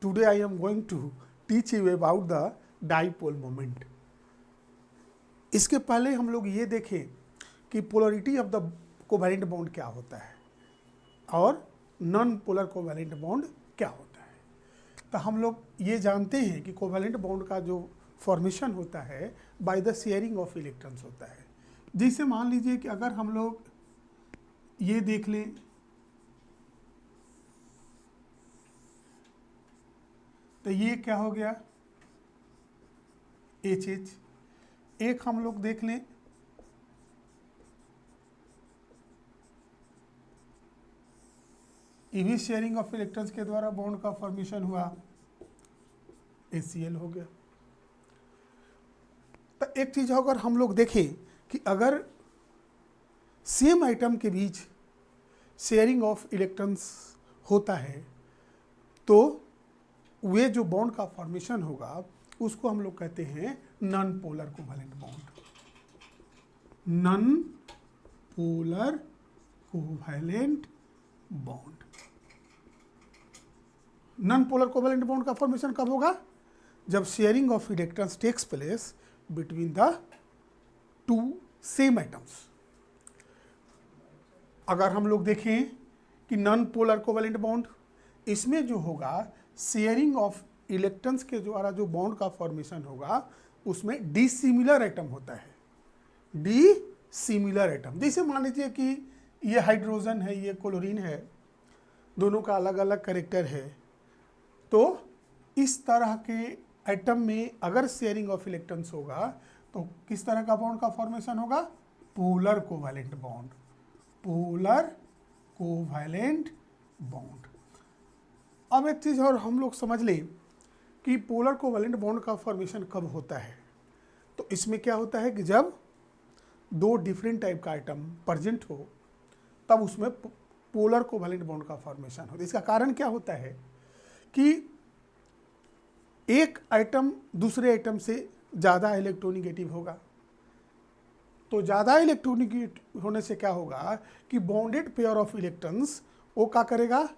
Today I am going to teach you about the dipole moment. इसके पहले हम लोग ये देखें कि polarity of the covalent bond क्या होता है और नॉन पोलर कोवैलेंट बॉन्ड क्या होता है। तो हम लोग ये जानते हैं कि कोवैलेंट बॉन्ड का जो फॉर्मेशन होता है by the sharing of electrons होता है। जैसे मान लीजिए कि अगर हम लोग ये देख लें तो ये क्या हो गया HH। एक हम लोग देख लें ये भी शेयरिंग ऑफ इलेक्ट्रॉन्स के द्वारा बॉन्ड का फॉर्मेशन हुआ, HCl हो गया। तो एक चीज अगर हम लोग देखें कि अगर सेम आइटम के बीच शेयरिंग ऑफ इलेक्ट्रॉन्स होता है तो वे जो बॉन्ड का फॉर्मेशन होगा उसको हम लोग कहते हैं non polar covalent bond. Non polar covalent bond. Non polar covalent bond का फॉर्मेशन कब होगा? जब sharing of electrons takes place between the two same atoms. अगर हम लोग देखें कि नॉन पोलर कोवैलेंट बॉन्ड, इसमें जो होगा शेयरिंग ऑफ इलेक्ट्रॉन्स के द्वारा जो बॉन्ड का फॉर्मेशन होगा उसमें डिसिमिलर एटम होता है। डिसिमिलर एटम, जैसे मान लीजिए कि ये हाइड्रोजन है, ये क्लोरीन है, दोनों का अलग अलग कैरेक्टर है। तो इस तरह के एटम में अगर शेयरिंग ऑफ इलेक्ट्रॉन्स होगा तो किस तरह का बॉन्ड का फॉर्मेशन होगा? Polar covalent bond. Polar covalent bond. अब एक चीज और हम लोग समझ लें कि पोलर कोवैलेंट बॉन्ड का फॉर्मेशन कब होता है। तो इसमें क्या होता है कि जब दो डिफरेंट टाइप का आइटम प्रेजेंट हो तब उसमें पोलर कोवैलेंट बॉन्ड का फॉर्मेशन होता है। इसका कारण क्या होता है कि एक आइटम दूसरे आइटम से ज़्यादा इलेक्ट्रोनेगेटिव होगा। तो ज़्यादा इलेक्ट्रोनेगेटिव होने से क्या होगा कि बॉन्डेड पेयर ऑफ इलेक्ट्रॉन्स वो क्या करेगा?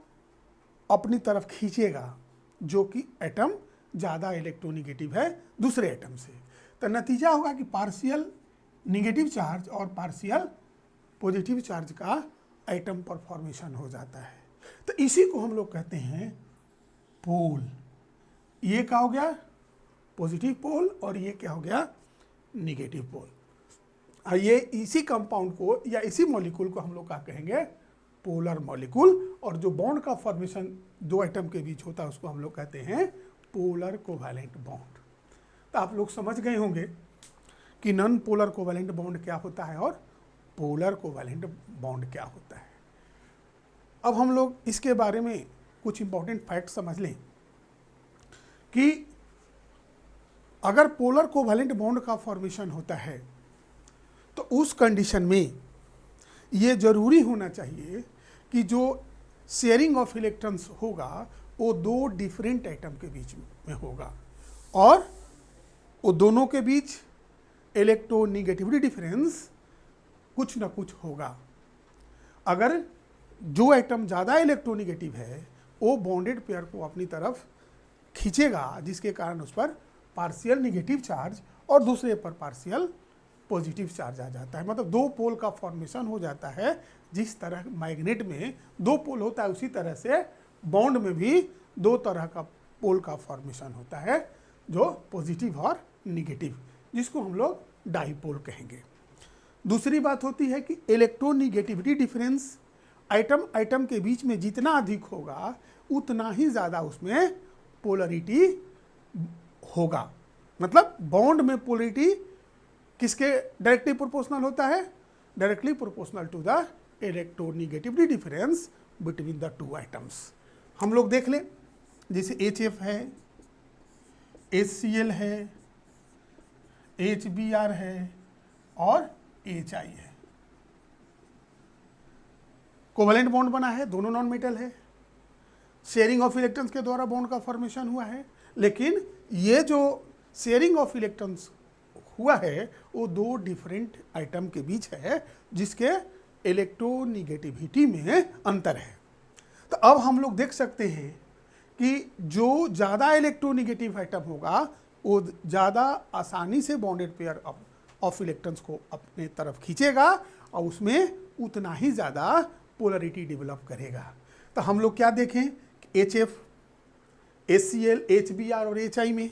अपनी तरफ खींचेगा, जो कि एटम ज़्यादा इलेक्ट्रोनेगेटिव है दूसरे एटम से। तो नतीजा होगा कि पार्शियल निगेटिव चार्ज और पार्शियल पॉजिटिव चार्ज का एटम पर फॉर्मेशन हो जाता है। तो इसी को हम लोग कहते हैं पोल। ये क्या हो गया? पॉजिटिव पोल, और ये क्या हो गया? निगेटिव पोल। ये इसी कंपाउंड को या इसी मॉलिक्यूल को हम लोग क्या कहेंगे? Polar molecule. और जो बॉन्ड का फॉर्मेशन दो एटम के बीच होता है उसको हम लोग कहते हैं पोलर कोवैलेंट बॉन्ड। तो आप लोग समझ गए होंगे कि नॉन पोलर कोवैलेंट बॉन्ड क्या होता है और पोलर कोवैलेंट बॉन्ड क्या होता है। अब हम लोग इसके बारे में कुछ इंपॉर्टेंट फैक्ट समझ लें कि अगर पोलर कोवैलेंट बॉन्ड का फॉर्मेशन होता है तो उस कंडीशन में ये जरूरी होना चाहिए कि जो शेयरिंग ऑफ इलेक्ट्रॉन्स होगा वो दो डिफरेंट एटम के बीच में होगा और वो दोनों के बीच इलेक्ट्रोनेगेटिविटी डिफरेंस कुछ ना कुछ होगा। अगर जो एटम ज़्यादा इलेक्ट्रोनेगेटिव है वो बॉन्डेड पेयर को अपनी तरफ खींचेगा, जिसके कारण उस पर पार्शियल निगेटिव चार्ज और दूसरे पर पार्शियल पॉजिटिव चार्ज आ जाता है। मतलब दो पोल का फॉर्मेशन हो जाता है। जिस तरह मैग्नेट में दो पोल होता है उसी तरह से बॉन्ड में भी दो तरह का पोल का फॉर्मेशन होता है, जो पॉजिटिव और निगेटिव, जिसको हम लोग डाइपोल कहेंगे। दूसरी बात होती है कि इलेक्ट्रोनेगेटिविटी डिफरेंस आइटम आइटम के बीच में जितना अधिक होगा उतना ही ज़्यादा उसमें पोलरिटी होगा। मतलब बॉन्ड में पोलरिटी किसके डायरेक्टली प्रोपोर्शनल होता है? Directly proportional to the electronegativity difference between the two atoms. हम लोग देख लें, जैसे HF है, HCl है, HBr है और HI है। कोवैलेंट बॉन्ड बना है, दोनों नॉन मेटल है, शेयरिंग ऑफ इलेक्ट्रॉन्स के द्वारा बॉन्ड का फॉर्मेशन हुआ है। लेकिन ये जो शेयरिंग ऑफ इलेक्ट्रॉन्स हुआ है वो दो डिफरेंट आइटम के बीच है, जिसके इलेक्ट्रोनेगेटिविटी में अंतर है। तो अब हम लोग देख सकते हैं कि जो ज़्यादा इलेक्ट्रोनिगेटिव एटम होगा वो ज़्यादा आसानी से बॉन्डेड पेयर ऑफ इलेक्ट्रॉन्स को अपने तरफ खींचेगा और उसमें उतना ही ज़्यादा पोलरिटी डेवलप करेगा। तो हम लोग क्या देखें कि HF, HCl, HBr और HI में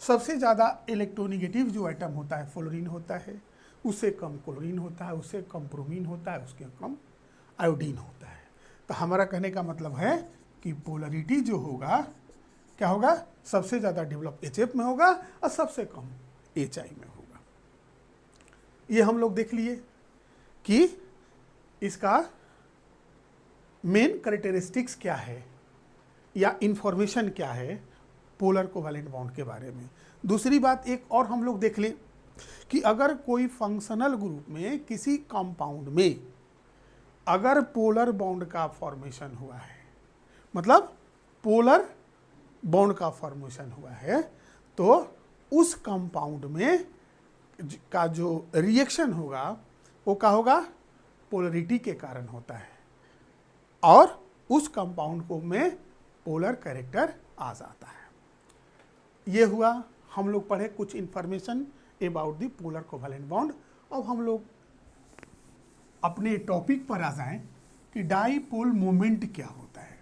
सबसे ज़्यादा इलेक्ट्रोनिगेटिव जो एटम होता है फ्लोरीन होता है, उससे कम क्लोरीन होता है, उससे कम ब्रोमीन होता है, उसके कम आयोडीन होता है। तो हमारा कहने का मतलब है कि पोलरिटी जो होगा क्या होगा, सबसे ज़्यादा डेवलप HF में होगा और सबसे कम HI में होगा। ये हम लोग देख लिए कि इसका मेन कैरेक्टरिस्टिक्स क्या है या इंफॉर्मेशन क्या है पोलर कोवैलेंट बॉन्ड के बारे में। दूसरी बात एक और हम लोग देख लें कि अगर कोई फंक्शनल ग्रुप में किसी कंपाउंड में अगर पोलर बॉन्ड का फॉर्मेशन हुआ है, मतलब पोलर बॉन्ड का फॉर्मेशन हुआ है, तो उस कंपाउंड में का जो रिएक्शन होगा वो क्या होगा, पोलरिटी के कारण होता है और उस कंपाउंड को में पोलर कैरेक्टर आ जाता है। ये हुआ हम लोग पढ़े कुछ information about the polar covalent bond. अब हम लोग अपने टॉपिक पर आ जाएं कि डाईपोल मोमेंट क्या होता है।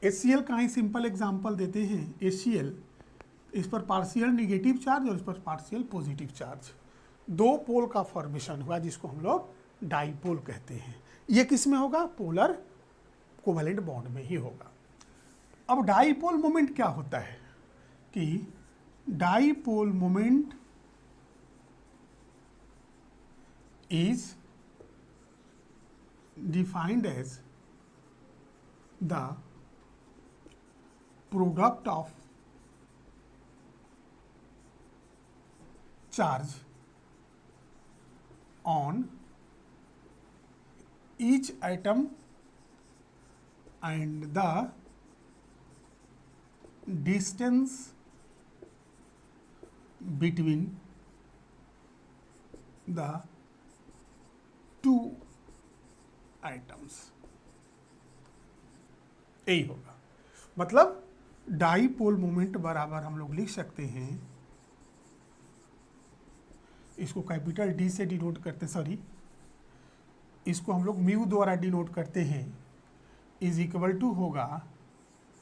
HCl का ही सिंपल एग्जांपल देते हैं। HCl, इस पर पार्शियल निगेटिव चार्ज और इस पर पार्शियल पॉजिटिव चार्ज, दो पोल का फॉर्मेशन हुआ जिसको हम लोग डाईपोल कहते हैं। ये किस में होगा, पोलर कोवैलेंट बॉन्ड में ही होगा। अब डाईपोल मोमेंट क्या होता है कि dipole moment is defined as the product of charge on each atom and the distance between the two items, यही होगा। मतलब डाईपोल मोमेंट बराबर हम लोग लिख सकते हैं, इसको कैपिटल डी से डिनोट करते हैं, सॉरी इसको हम लोग म्यू द्वारा डिनोट करते हैं, इज इक्वल टू होगा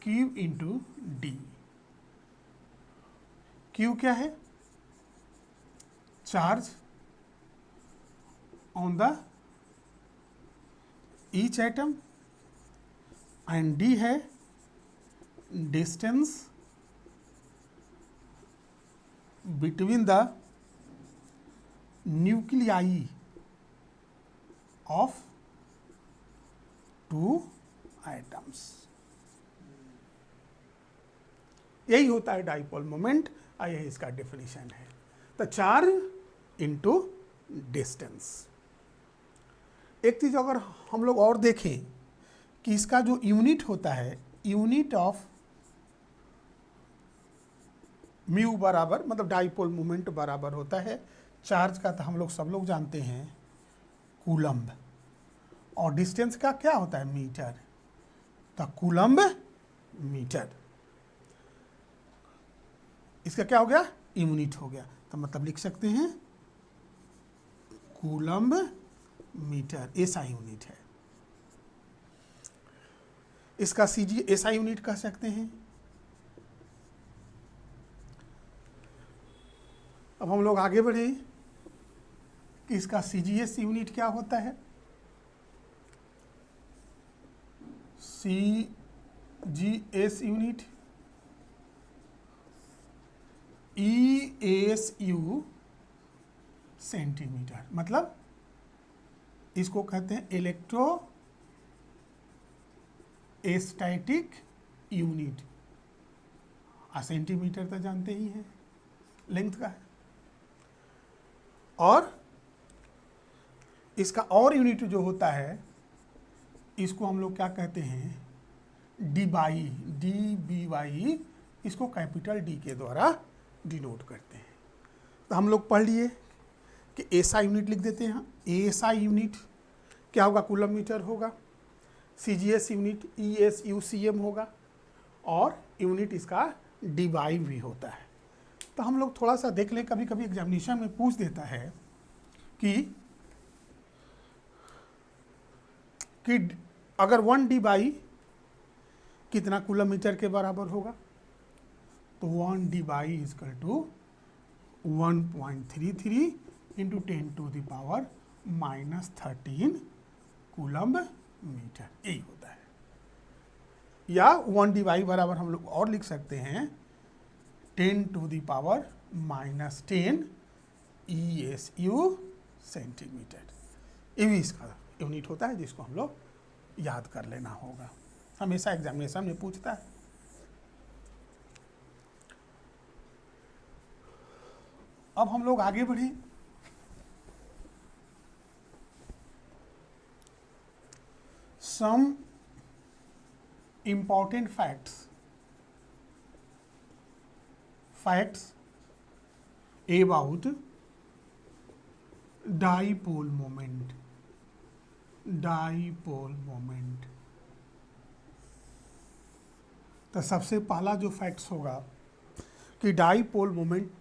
क्यू इंटू डी। क्यू क्या है, charge on the each atom and D है distance between the nuclei of two atoms। यही होता है डाईपोल मोमेंट और यही इसका डेफिनेशन है। तो चार्ज इनटू डिस्टेंस। एक चीज़ अगर हम लोग और देखें कि इसका जो यूनिट होता है, यूनिट ऑफ म्यू बराबर, मतलब डाईपोल मोमेंट बराबर होता है चार्ज का, तो हम लोग सब लोग जानते हैं कूलम्ब, और डिस्टेंस का क्या होता है, मीटर, तो कूलम्ब मीटर। इसका क्या हो गया, यूनिट हो गया। तो मतलब लिख सकते हैं कूलम्ब मीटर, एसआई यूनिट है। इसका सीजी एसआई यूनिट कह सकते हैं। अब हम लोग आगे बढ़े कि इसका सीजीएस यूनिट क्या होता है। सीजीएस यूनिट ESU सेंटीमीटर, मतलब इसको कहते हैं इलेक्ट्रो स्टैटिक यूनिट। सेंटीमीटर तो जानते ही हैं लेंथ का है। और इसका और यूनिट जो होता है इसको हम लोग क्या कहते हैं, DBY, इसको कैपिटल डी के द्वारा डिनोट करते हैं। तो हम लोग पढ़ लिए कि एसआई यूनिट लिख देते हैं। एसआई यूनिट क्या होगा, कूलम मीटर होगा। CGS यूनिट ESUCM होगा, और यूनिट इसका डिवाई भी होता है। तो हम लोग थोड़ा सा देख लें, कभी कभी एग्जामिनेशन में पूछ देता है कि अगर 1 डिवाई कितना कूलम मीटर के बराबर होगा, तो 1 divide equal to 1.33 into 10⁻⁻13 coulomb metre, यही होता है। या 1 डिवाई बराबर हम लोग और लिख सकते हैं 10⁻⁻10 ESU सेंटीमीटर, ये भी इसका यूनिट होता है जिसको हम लोग याद कर लेना होगा, हमेशा एग्जामिनेशन में पूछता है। अब हम लोग आगे बढ़े। Some important facts about dipole moment. तो सबसे पहला जो फैक्ट्स होगा कि dipole moment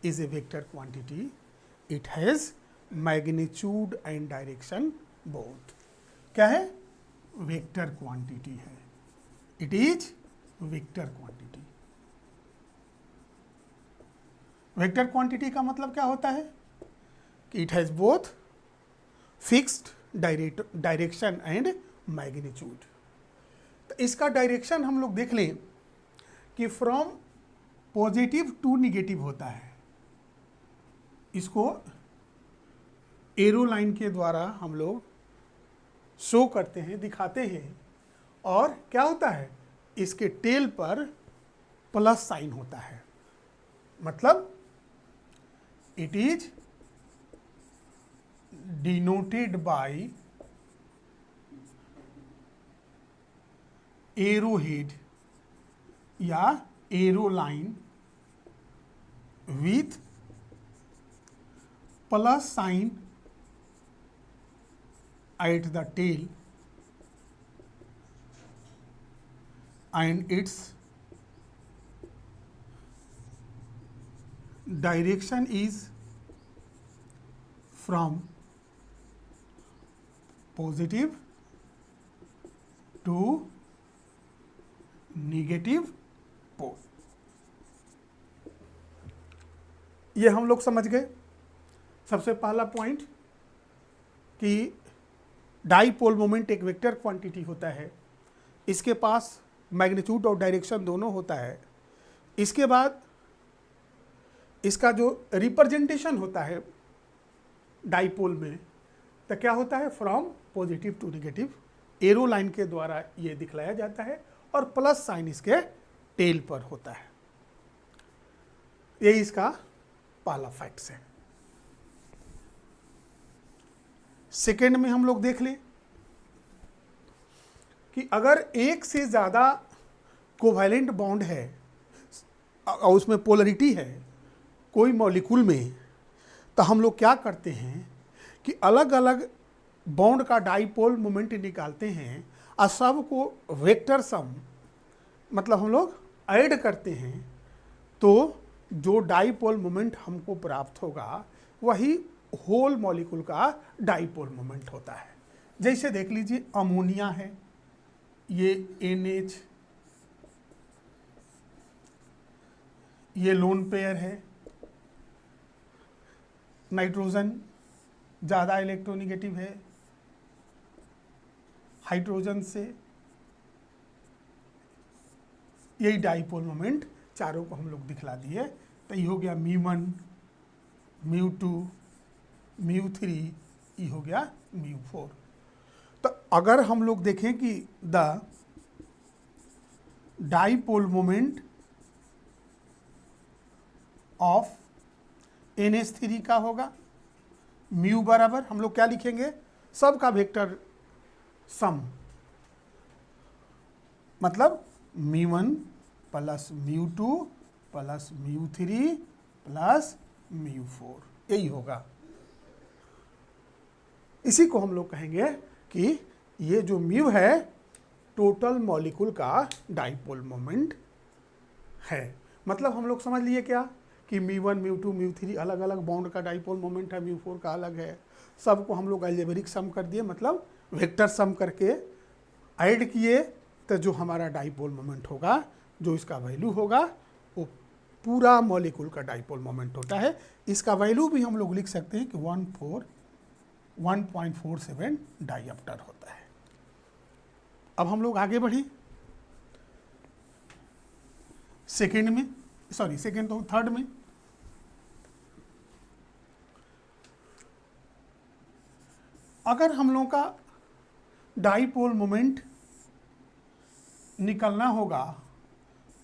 is a vector quantity, it has magnitude and direction both. क्या है? वेक्टर क्वांटिटी है, it is vector quantity. Vector quantity का मतलब क्या होता है कि it has both fixed direction and magnitude. तो इसका डायरेक्शन हम लोग देख लें कि फ्रॉम पॉजिटिव टू निगेटिव होता है। इसको एरो लाइन के द्वारा हम लोग शो करते हैं, दिखाते हैं, और क्या होता है, इसके टेल पर प्लस साइन होता है, मतलब it is denoted by arrow head या arrow line with plus sign at the tail, and its direction is from positive to negative pole। ये हम लोग समझ गए सबसे पहला पॉइंट कि डाईपोल मोमेंट एक वेक्टर क्वांटिटी होता है, इसके पास मैग्नीट्यूड और डायरेक्शन दोनों होता है। इसके बाद इसका जो रिप्रेजेंटेशन होता है डाईपोल में, तो क्या होता है, from positive to negative arrow line के द्वारा ये दिखलाया जाता है, और प्लस साइन इसके टेल पर होता है। यही इसका पहला फैक्ट्स है। सेकेंड में हम लोग देख लें कि अगर एक से ज़्यादा कोवैलेंट बॉन्ड है और उसमें पोलरिटी है कोई मॉलिक्यूल में, तो हम लोग क्या करते हैं कि अलग अलग बॉन्ड का डाईपोल मोमेंट निकालते हैं और सब को वेक्टर सम मतलब हम लोग ऐड करते हैं, तो जो डाईपोल मोमेंट हमको प्राप्त होगा वही होल मॉलिक्यूल का डाईपोल मोमेंट होता है। जैसे देख लीजिए अमोनिया है, ये NH, ये लोन पेयर है, नाइट्रोजन ज़्यादा इलेक्ट्रोनिगेटिव है हाइड्रोजन से, यही डाईपोल मोमेंट चारों को हम लोग दिखला दिए। तो ये हो गया μ1, μ2, μ3, ये हो गया μ4। तो अगर हम लोग देखें कि the dipole moment of NH3 का होगा म्यू बराबर, हम लोग क्या लिखेंगे, सब का वेक्टर सम, मतलब μ1 प्लस μ2 प्लस μ3 प्लस μ4, यही होगा। इसी को हम लोग कहेंगे कि ये जो म्यू है टोटल मॉलिक्यूल का डाइपोल मोमेंट है। मतलब हम लोग समझ लिए क्या कि μ1 μ2 μ3 अलग अलग बॉन्ड का डाइपोल मोमेंट है, μ4 का अलग है। सबको हम लोग अलजेब्रिक सम कर दिए, मतलब वेक्टर सम करके ऐड किए, तो जो हमारा डाइपोल मोमेंट होगा, जो इसका वैल्यू होगा, वो पूरा मॉलिक्यूल का डाइपोल मोमेंट होता है। इसका वैल्यू भी हम लोग लिख सकते हैं कि 1.47 डाइऑप्टर होता है। अब हम लोग आगे बढ़े थर्ड में। अगर हम लोग का डाइपोल मोमेंट निकलना होगा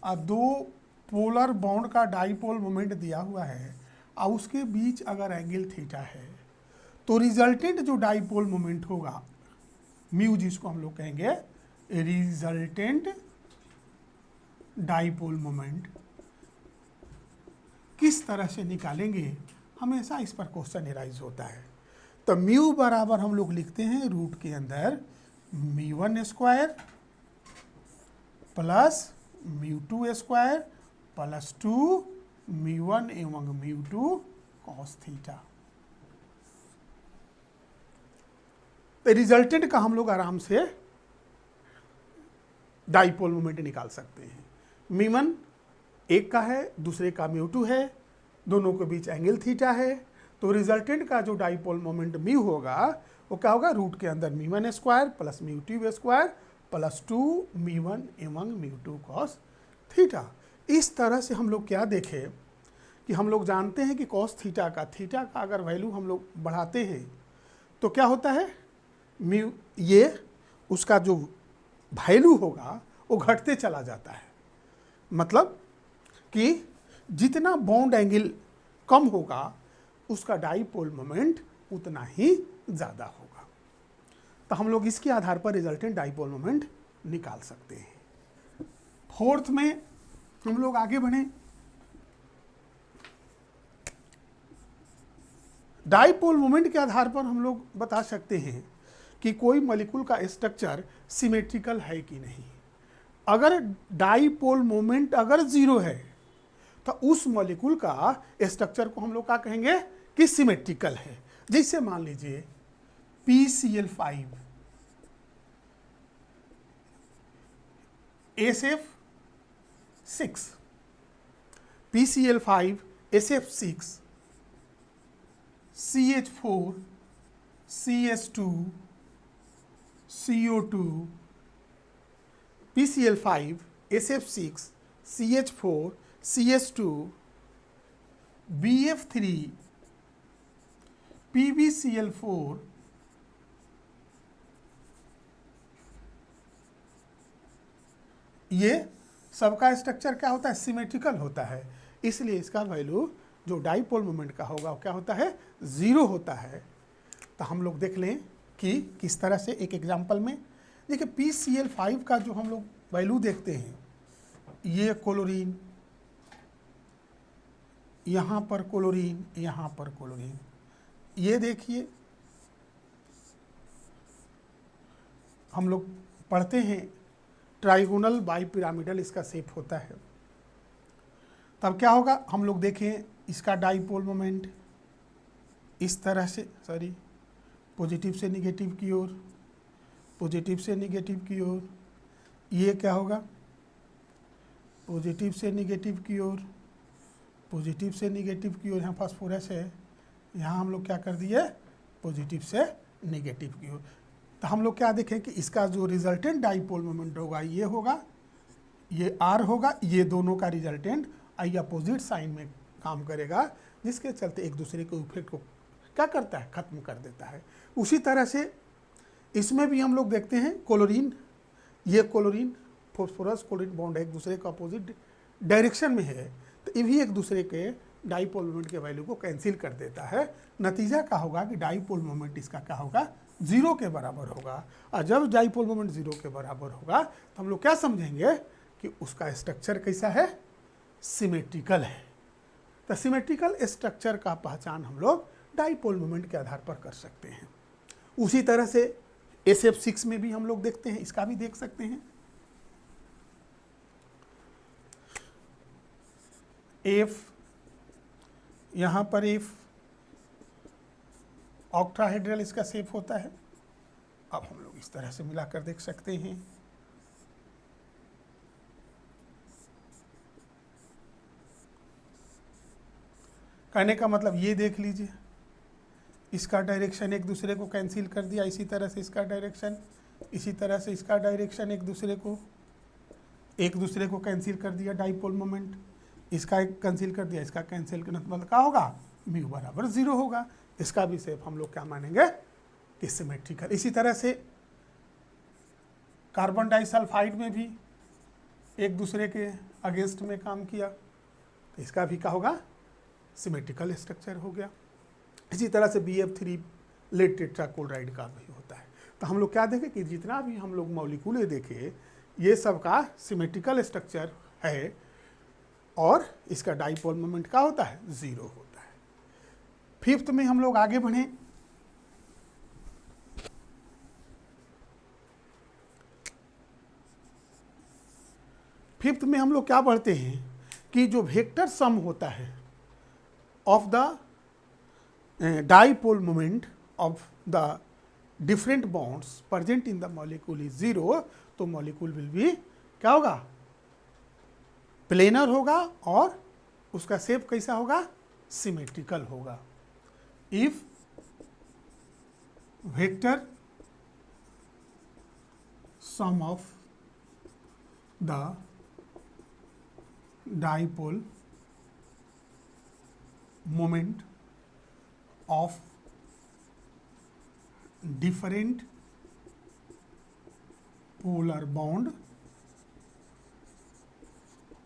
और दो पोलर बॉन्ड का डाइपोल मोमेंट दिया हुआ है और उसके बीच अगर एंगल थीटा है, तो रिजल्टेंट जो डाइपोल मोमेंट होगा म्यू, जिसको हम लोग कहेंगे रिजल्टेंट डाइपोल मोमेंट, किस तरह से निकालेंगे, हमेशा इस पर क्वेश्चन एराइज होता है। तो म्यू बराबर हम लोग लिखते हैं रूट के अंदर μ1 स्क्वायर प्लस μ2 स्क्वायर प्लस 2 μ1 एवं μ2 कॉस थीटा। तो रिजल्टेंट का हम लोग आराम से डाइपोल मोमेंट निकाल सकते हैं। μ1 एक का है, दूसरे का μ2 है, दोनों के बीच एंगल थीटा है, तो रिजल्टेंट का जो डाइपोल मोमेंट म्यू होगा वो क्या होगा, रूट के अंदर μ1 स्क्वायर प्लस μ2 स्क्वायर प्लस 2 μ1 एवं μ2 कॉस थीटा। इस तरह से हम लोग क्या देखें कि हम लोग जानते हैं कि कॉस थीटा का अगर वैल्यू हम लोग बढ़ाते हैं तो क्या होता है, म्यू, ये उसका जो वैल्यू होगा वो घटते चला जाता है। मतलब कि जितना बॉन्ड एंगल कम होगा उसका डाइपोल मोमेंट उतना ही ज़्यादा होगा। तो हम लोग इसके आधार पर रिजल्टेंट डाइपोल मोमेंट निकाल सकते हैं। फोर्थ में हम लोग आगे बढ़े। डाइपोल मोमेंट के आधार पर हम लोग बता सकते हैं कि कोई मॉलिक्यूल का स्ट्रक्चर सिमेट्रिकल है कि नहीं। अगर डाइपोल मोमेंट अगर जीरो है तो उस मॉलिक्यूल का स्ट्रक्चर को हम लोग क्या कहेंगे कि सिमेट्रिकल है। जैसे मान लीजिए PCl5 SF6, PCl5 SF6 CH4 CS2 CO2, PCl5 SF6 CH4 CS2 BF3 PbCl4 ये सबका स्ट्रक्चर क्या होता है, सिमेट्रिकल होता है। इसलिए इसका वैल्यू जो डाइपोल मोमेंट का होगा वो क्या होता है, ज़ीरो होता है। तो हम लोग देख लें कि किस तरह से। एक एग्जांपल में देखिए PCl5 का जो हम लोग वैल्यू देखते हैं, ये क्लोरीन, यहाँ पर क्लोरीन, यहाँ पर क्लोरीन, ये देखिए हम लोग पढ़ते हैं ट्राइगोनल बाइपिरामिडल इसका शेप होता है। तब क्या होगा, हम लोग देखें इसका डाइपोल मोमेंट इस तरह से, पॉजिटिव से निगेटिव की ओर, पॉजिटिव से निगेटिव की ओर, ये क्या होगा, पॉजिटिव से निगेटिव की ओर, पॉजिटिव से निगेटिव की ओर। यहाँ फास्फोरस है, यहाँ हम लोग क्या कर दिए, पॉजिटिव से निगेटिव की ओर। तो हम लोग क्या देखें कि इसका जो रिजल्टेंट डाइपोल मोमेंट होगा ये होगा, ये R होगा, ये दोनों का रिजल्टेंट आई अपोजिट साइन में काम करेगा, जिसके चलते एक दूसरे के इफेक्ट को क्या करता है, खत्म कर देता है। उसी तरह से इसमें भी हम लोग देखते हैं क्लोरीन, ये क्लोरीन फॉस्फोरस क्लोरीन बॉन्ड है, एक दूसरे के अपोजिट डायरेक्शन में है, तो ये भी एक दूसरे के डाइपोल मोमेंट के वैल्यू को कैंसिल कर देता है। नतीजा क्या होगा कि डाइपोल मोमेंट इसका क्या होगा, जीरो के बराबर होगा। और जब डाइपोल मोमेंट जीरो के बराबर होगा तो हम लोग क्या समझेंगे कि उसका स्ट्रक्चर कैसा है, सिमेट्रिकल है। तो सिमेट्रिकल स्ट्रक्चर का पहचान हम लोग डाइपोल मोमेंट के आधार पर कर सकते हैं। उसी तरह से SF6 में भी हम लोग देखते हैं, इसका भी देख सकते हैं। F, यहाँ पर F ऑक्टाहेड्रल इसका शेप होता है। अब हम लोग इस तरह से मिलाकर देख सकते हैं। कहने का मतलब ये देख लीजिए, इसका डायरेक्शन एक दूसरे को कैंसिल कर दिया, इसी तरह से इसका डायरेक्शन, इसी तरह से इसका डायरेक्शन एक दूसरे को कैंसिल कर दिया, डाइपोल मोमेंट इसका एक कैंसिल कर दिया, इसका कैंसिल करने मतलब क्या होगा, म्यू बराबर 0 होगा। इसका भी शेप हम लोग क्या मानेंगे कि सिमेट्रिकल। इसी तरह से कार्बन डाइसल्फाइड में भी एक दूसरे के अगेंस्ट में काम किया, तो इसका भी क्या होगा, सिमेट्रिकल स्ट्रक्चर हो गया। इसी तरह से BF3 लेड टेट्राक्लोराइड का भी होता है। तो हम लोग क्या देखें कि जितना भी हम लोग मॉलिक्यूल देखे, ये सब का सिमेट्रिकल स्ट्रक्चर है और इसका डाइपोल मोमेंट क्या होता है, 0 होता है। फिफ्थ में हम लोग आगे बढ़े। फिफ्थ में हम लोग क्या पढ़ते हैं कि जो वेक्टर सम होता है of the dipole moment of the different bonds present in the molecule is 0, तो मॉलिक्यूल विल बी क्या होगा, प्लेनर होगा और उसका शेप कैसा होगा, सिमेट्रिकल होगा। If vector sum of the dipole moment of different polar bond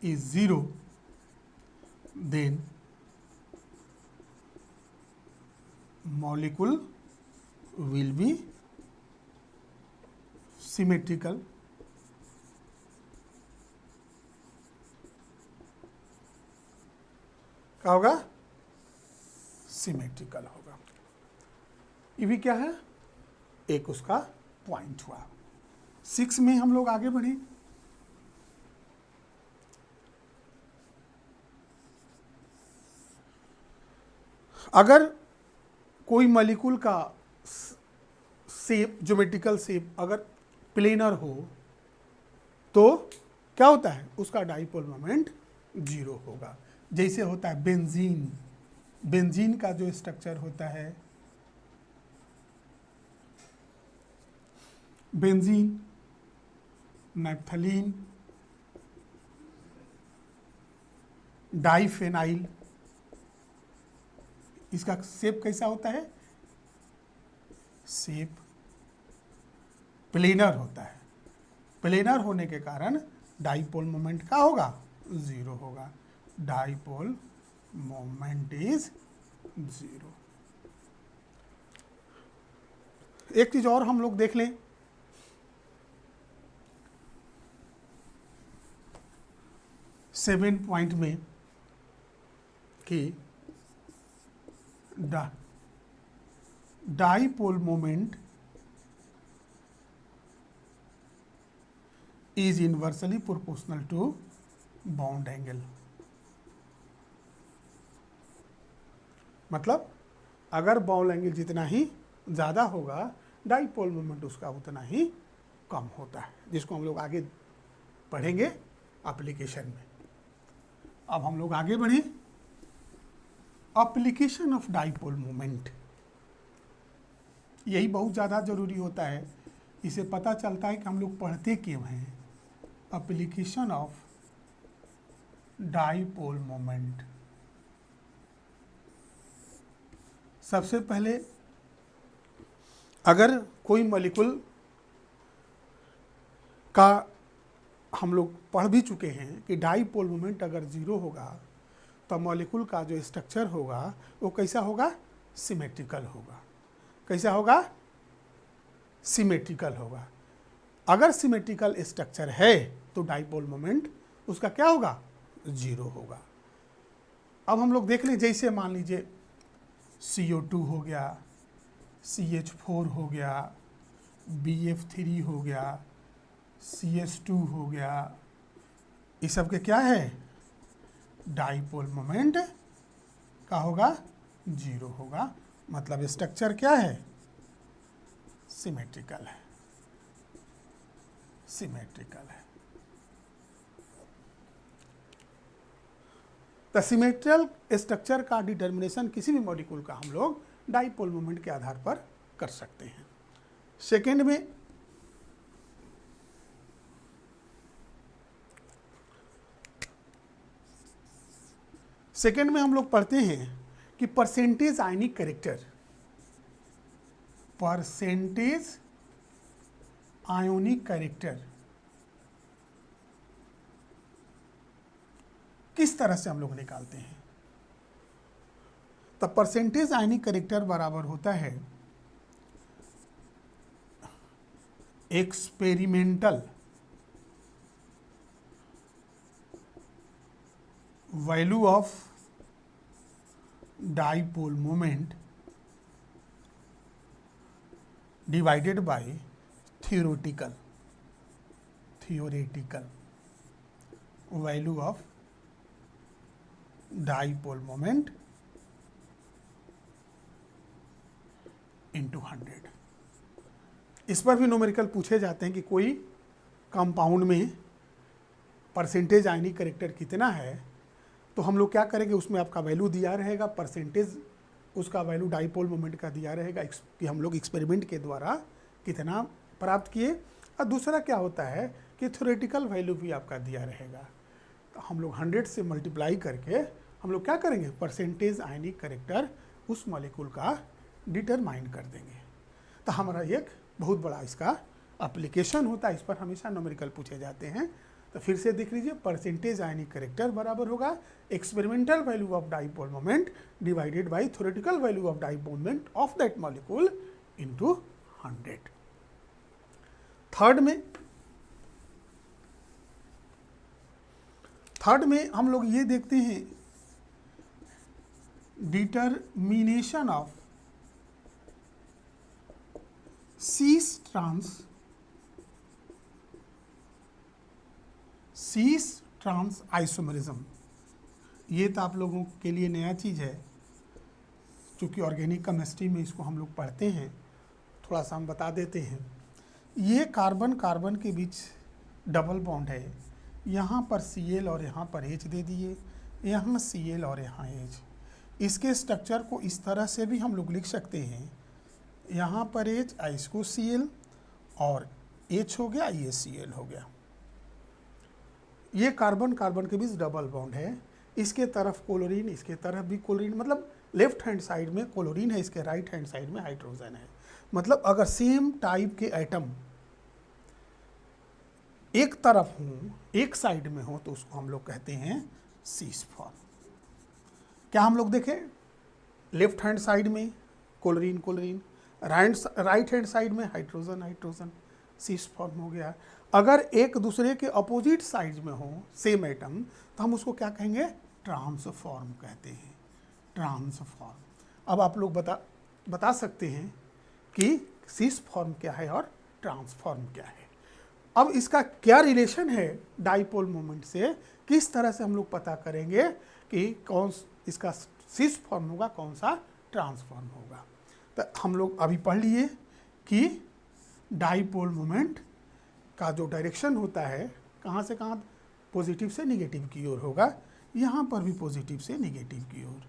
is 0, then molecule will be symmetrical. क्या होगा, सिमेट्रिकल होगा। ये भी क्या है, एक उसका पॉइंट हुआ। 6 में हम लोग आगे बढ़े। अगर कोई मॉलिक्यूल का शेप, ज्योमेट्रिकल शेप अगर प्लेनर हो तो क्या होता है, उसका डाइपोल मोमेंट 0 होगा। जैसे होता है बेंजीन, बेंजीन का जो स्ट्रक्चर होता है, बेंजीन, नैप्थलीन, डाइफेनाइल, इसका शेप कैसा होता है, शेप प्लेनर होता है। प्लेनर होने के कारण डाइपोल मोमेंट का होगा, 0 होगा। Dipole moment is 0। एक चीज और हम लोग देख लें, सेवन पॉइंट में कि dipole moment is inversely proportional to bond angle. मतलब अगर बॉन्ड एंगल जितना ही ज़्यादा होगा, डाइपोल मोमेंट उसका उतना ही कम होता है, जिसको हम लोग आगे पढ़ेंगे एप्लीकेशन में। अब हम लोग आगे बढ़े। एप्लीकेशन ऑफ डाइपोल मोमेंट, यही बहुत ज़्यादा ज़रूरी होता है। इसे पता चलता है कि हम लोग पढ़ते क्यों हैं। एप्लीकेशन ऑफ डाइपोल मोमेंट, सबसे पहले अगर कोई मॉलिक्यूल का हम लोग पढ़ भी चुके हैं कि डाइपोल मोमेंट अगर 0 होगा तो मॉलिक्यूल का जो स्ट्रक्चर होगा वो कैसा होगा, सिमेट्रिकल होगा। कैसा होगा, सिमेट्रिकल होगा। अगर सिमेट्रिकल स्ट्रक्चर है तो डाइपोल मोमेंट उसका क्या होगा, 0 होगा। अब हम लोग देख लें, जैसे मान लीजिए CO2 हो गया, CH4 हो गया, BF3 हो गया, CS2 हो गया, ये सब के क्या है, डाइपोल मोमेंट का होगा, 0 होगा। मतलब स्ट्रक्चर क्या है, सिमेट्रिकल है, सिमेट्रिकल है। तो सिमेट्रिकल स्ट्रक्चर का डिटर्मिनेशन किसी भी मॉलिक्यूल का हम लोग डाइपोल मोमेंट के आधार पर कर सकते हैं। सेकेंड में हम लोग पढ़ते हैं कि परसेंटेज आयनिक कैरेक्टर, परसेंटेज आयोनिक कैरेक्टर किस तरह से हम लोग निकालते हैं। तो परसेंटेज आयनिक कैरेक्टर बराबर होता है experimental value of dipole moment divided bye theoretical value of dipole moment into 100। इस पर भी न्यूमेरिकल पूछे जाते हैं कि कोई कंपाउंड में परसेंटेज आयनिक कैरेक्टर कितना है, तो हम लोग क्या करेंगे, उसमें आपका वैल्यू दिया रहेगा, परसेंटेज उसका वैल्यू डाइपोल मोमेंट का दिया रहेगा कि हम लोग एक्सपेरिमेंट के द्वारा कितना प्राप्त किए। और दूसरा क्या होता है कि थ्योरेटिकल वैल्यू भी आपका दिया रहेगा। तो हम लोग 100 से मल्टीप्लाई करके हम लोग क्या करेंगे, परसेंटेज आयनिक कैरेक्टर उस मॉलिक्यूल का डिटरमाइन कर देंगे। तो हमारा एक बहुत बड़ा इसका एप्लीकेशन होता है, इस पर हमेशा न्यूमेरिकल पूछे जाते हैं। तो फिर से देख लीजिए, परसेंटेज आयनिक कैरेक्टर बराबर होगा experimental value of dipole moment divided by theoretical value of dipole moment of that molecule into 100। Third में हम लोग ये देखते हैं determination of cis trans isomerism. ये तो आप लोगों के लिए नया चीज़ है, क्योंकि ऑर्गेनिक केमिस्ट्री में इसको हम लोग पढ़ते हैं, थोड़ा सा हम बता देते हैं। ये कार्बन कार्बन के बीच डबल बॉन्ड है, यहाँ पर Cl और यहाँ पर H दे दिए, यहाँ Cl और यहाँ H। इसके स्ट्रक्चर को इस तरह से भी हम लोग लिख सकते हैं, यहाँ पर H, इसको Cl और H हो गया, ये Cl हो गया। ये कार्बन कार्बन के बीच डबल बॉन्ड है, इसके तरफ क्लोरीन, इसके तरफ भी क्लोरीन, मतलब लेफ्ट हैंड साइड में क्लोरीन है, इसके राइट हैंड साइड में हाइड्रोजन है। मतलब अगर सेम टाइप के एटम एक तरफ हों, एक साइड में हो, तो उसको हम लोग कहते हैं सीस फॉर्म। क्या हम लोग देखें, लेफ्ट हैंड साइड में chlorine chlorine, right hand side में हाइड्रोजन हाइड्रोजन, सीस फॉर्म हो गया। अगर एक दूसरे के अपोजिट साइड में हो सेम एटम, तो हम उसको क्या कहेंगे, ट्रांसफॉर्म कहते हैं, ट्रांसफॉर्म। अब आप लोग बता सकते हैं कि सीस फॉर्म क्या है और ट्रांसफॉर्म क्या है। अब इसका क्या रिलेशन है डाइपोल मोमेंट से, किस तरह से हम लोग पता करेंगे कि कौन इसका सीस फॉर्म होगा, कौन सा ट्रांसफॉर्म होगा। तो हम लोग अभी पढ़ लिए कि डाइपोल मोमेंट का जो डायरेक्शन होता है, कहाँ से कहाँ, पॉजिटिव से निगेटिव की ओर होगा। यहाँ पर भी पॉजिटिव से निगेटिव की ओर,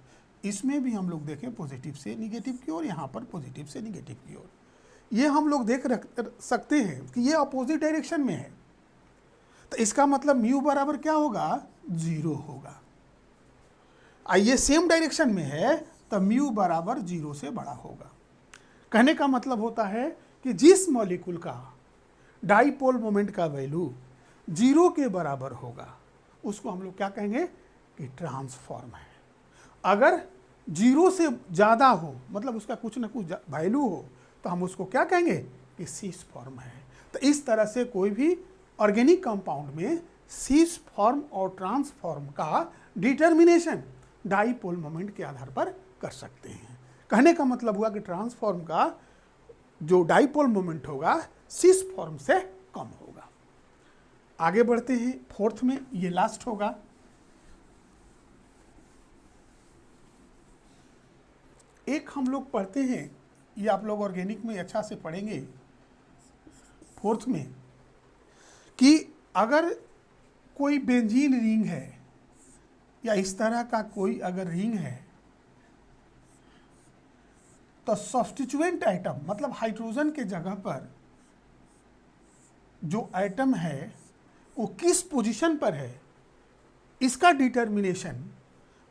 इसमें भी हम लोग देखें पॉजिटिव से निगेटिव की ओर, यहाँ पर पॉजिटिव से निगेटिव की ओर। ये हम लोग देख सकते हैं कि ये अपोजिट डायरेक्शन में है, तो इसका मतलब म्यू बराबर क्या होगा, 0 होगा। ये सेम डायरेक्शन में है तो म्यू बराबर 0 से बड़ा होगा। कहने का मतलब होता है कि जिस मॉलिक्यूल का डाइपोल मोमेंट का वैल्यू 0 के बराबर होगा, उसको हम लोग क्या कहेंगे कि ट्रांसफॉर्म है। अगर 0 से ज़्यादा हो, मतलब उसका कुछ ना कुछ वैल्यू हो, तो हम उसको क्या कहेंगे कि सीस फॉर्म है। तो इस तरह से कोई भी ऑर्गेनिक कंपाउंड में सीस फॉर्म और ट्रांसफॉर्म का डिटर्मिनेशन डाइपोल मोमेंट के आधार पर कर सकते हैं। कहने का मतलब हुआ कि ट्रांसफॉर्म का जो डाइपोल मोमेंट होगा सिस फॉर्म से कम होगा। आगे बढ़ते हैं फोर्थ में, ये लास्ट होगा। एक हम लोग पढ़ते हैं, ये आप लोग ऑर्गेनिक में अच्छा से पढ़ेंगे फोर्थ में, कि अगर कोई बेंजीन रिंग है या इस तरह का कोई अगर रिंग है तो सब्स्टिट्यूएंट आइटम मतलब हाइड्रोजन के जगह पर जो आइटम है वो किस पोजीशन पर है, इसका डिटर्मिनेशन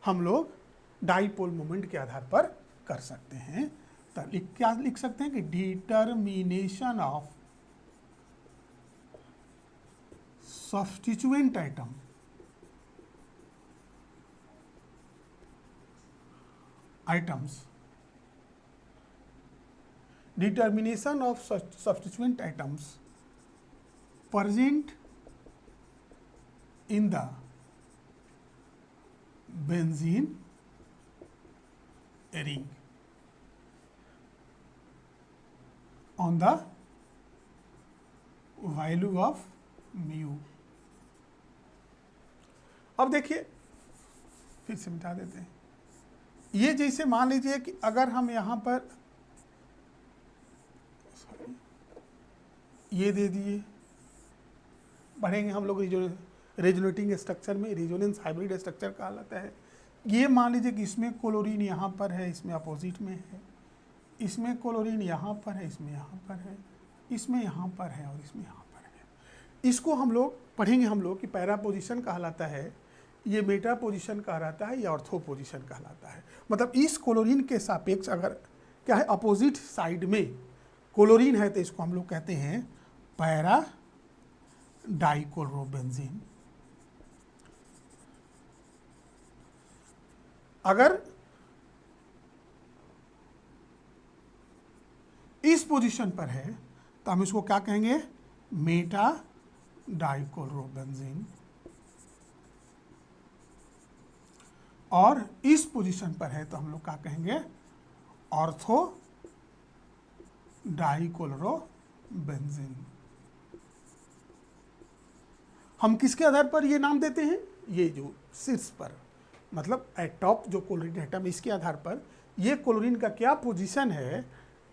हम लोग डाइपोल मोमेंट के आधार पर कर सकते हैं। तो क्या लिख सकते हैं कि determination of substituent item items, determination of such substituent items present in the benzene ring on the value of mu। अब देखिए फिर से मिटा देते हैं। ये जैसे मान लीजिए कि अगर हम यहाँ पर ये दे दिए, पढ़ेंगे हम लोग रेजोनेटिंग स्ट्रक्चर में, रेजोनेंस हाइब्रिड स्ट्रक्चर कहलाता है। ये मान लीजिए कि इसमें क्लोरीन यहाँ पर है, इसमें अपोजिट में है, इसमें क्लोरीन यहाँ पर है, इसमें यहाँ पर है, इसमें यहाँ पर है और इसमें यहाँ पर है। इसको हम लोग पढ़ेंगे हम लोग कि पैरा पोजिशन कहलाता है, ये मेटा पोजिशन कहलाता है, या ऑर्थो पोजिशन कहलाता है। मतलब इस क्लोरीन के सापेक्ष अगर क्या है अपोजिट साइड में क्लोरीन है तो इसको हम लोग कहते हैं पैरा डाइक्लोरोबेंजीन। अगर इस पोजीशन पर है तो हम इसको क्या कहेंगे, मेटा डाइक्लोरोबेंजीन। और इस पोजीशन पर है तो हम लोग क्या कहेंगे, ऑर्थो डाइक्लोरोबेंजीन। हम किसके आधार पर ये नाम देते हैं, ये जो शीर्ष पर मतलब एट टॉप जो क्लोरीन एटम, इसके आधार पर ये क्लोरीन का क्या पोजीशन है,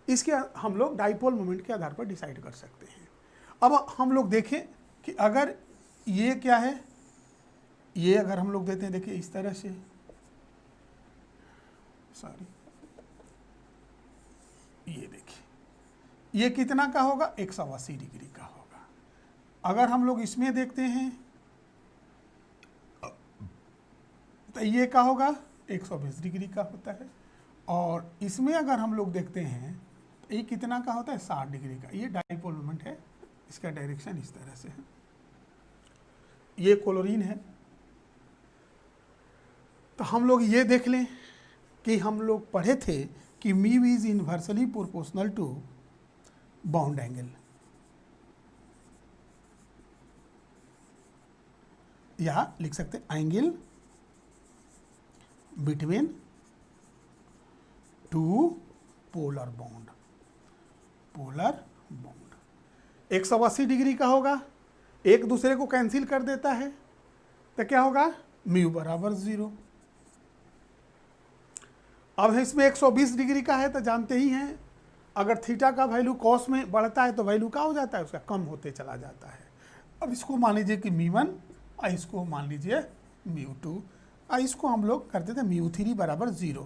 इसके हम लोग डाइपोल मोमेंट के आधार पर डिसाइड कर सकते हैं। अब हम लोग देखें कि अगर ये क्या है, ये अगर हम लोग देते हैं, देखिए इस तरह से, सॉरी ये देखिए ये कितना का होगा, 180 डिग्री का होगा। अगर हम लोग इसमें देखते हैं तो ये का होगा 120 डिग्री का होता है। और इसमें अगर हम लोग देखते हैं तो ये कितना का होता है, 60 डिग्री का। ये डाइपोल मोमेंट है, इसका डायरेक्शन इस तरह से है। ये क्लोरीन है। तो हम लोग ये देख लें कि हम लोग पढ़े थे कि mu is inversely proportional to bond angle, या लिख सकते angle between two polar bond. Polar bond 180 degree का होगा, एक दूसरे को कैंसिल कर देता है तो क्या होगा, म्यू बराबर 0। अब इसमें 120 डिग्री का है तो जानते ही हैं अगर थीटा का वैल्यू कॉस में बढ़ता है तो वैल्यू क्या हो जाता है, उसका कम होते चला जाता है। अब इसको मान लीजिए कि μ1 और इसको मान लीजिए μ2 और इसको हम लोग कर देते हैं μ3 बराबर 0।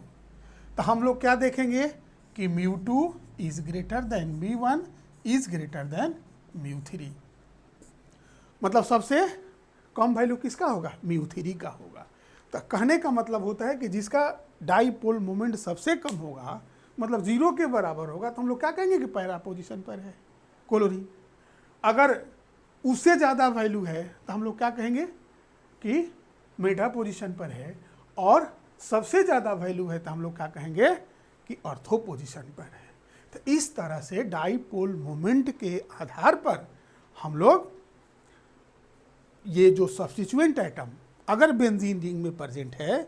तो हम लोग क्या देखेंगे कि μ2 is greater than μ1 is greater than μ3। मतलब सबसे कम वैल्यू किसका होगा, μ3 का होगा। तो कहने का मतलब होता है कि जिसका डाइपोल मोमेंट सबसे कम होगा, मतलब 0 के बराबर होगा, तो हम लोग क्या कहेंगे कि पैरा पोजीशन पर है क्लोरीन। अगर उससे ज़्यादा वैल्यू है तो हम लोग क्या कहेंगे कि मेटा पोजीशन पर है, और सबसे ज़्यादा वैल्यू है तो हम लोग क्या कहेंगे कि ऑर्थो पोजीशन पर है। तो इस तरह से डाइपोल मोमेंट के आधार पर हम लोग ये जो सब्स्टिट्यूएंट आइटम अगर बेंजीन रिंग में प्रेजेंट है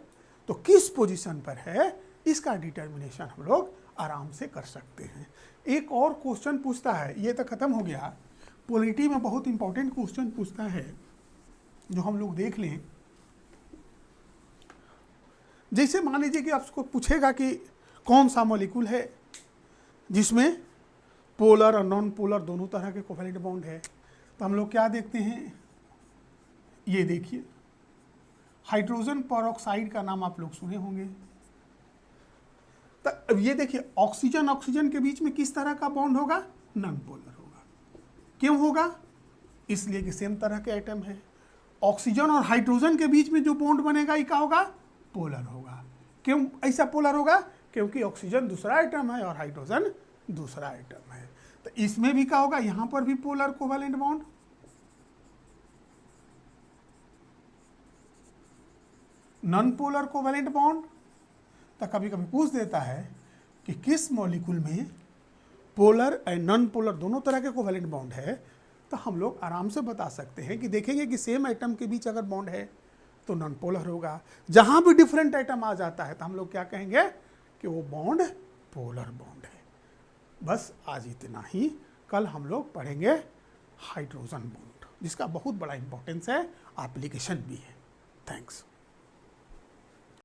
तो किस पोजीशन पर है, इसका डिटर्मिनेशन हम लोग आराम से कर सकते हैं। एक और क्वेश्चन पूछता है, ये तो खत्म हो गया, पॉलिटी में बहुत इंपॉर्टेंट क्वेश्चन पूछता है जो हम लोग देख लें। जैसे मान लीजिए कि आपको पूछेगा कि कौन सा मॉलिक्यूल है जिसमें पोलर और नॉन पोलर दोनों तरह के कोवैलेंट बॉन्ड है, तो हम लोग क्या देखते हैं, ये देखिए हाइड्रोजन परऑक्साइड का नाम आप लोग सुने होंगे। तो अब ये देखिए ऑक्सीजन ऑक्सीजन के बीच में किस तरह का बॉन्ड होगा, नॉन पोलर होगा। क्यों होगा, इसलिए कि सेम तरह के एटम है। ऑक्सीजन और हाइड्रोजन के बीच में जो बॉन्ड बनेगा ये क्या होगा, पोलर होगा। क्यों ऐसा पोलर होगा, क्योंकि ऑक्सीजन दूसरा आइटम है और हाइड्रोजन दूसरा आइटम है। तो इसमें भी क्या होगा, यहां पर भी polar covalent bond, non polar covalent bond. तो कभी कभी पूछ देता है कि किस मॉलिक्यूल में पोलर एंड नॉन पोलर दोनों तरह के कोवैलेंट बॉन्ड है, तो हम लोग आराम से बता सकते हैं कि देखेंगे कि सेम एटम के बीच अगर बॉन्ड है तो नॉन पोलर होगा। जहां भी डिफरेंट एटम आ जाता है तो हम लोग क्या कहेंगे कि वो बॉन्ड पोलर बॉन्ड है। बस आज इतना ही। कल हम लोग पढ़ेंगे हाइड्रोजन बॉन्ड, जिसका बहुत बड़ा इंपॉर्टेंस है, एप्लीकेशन भी है। थैंक्स।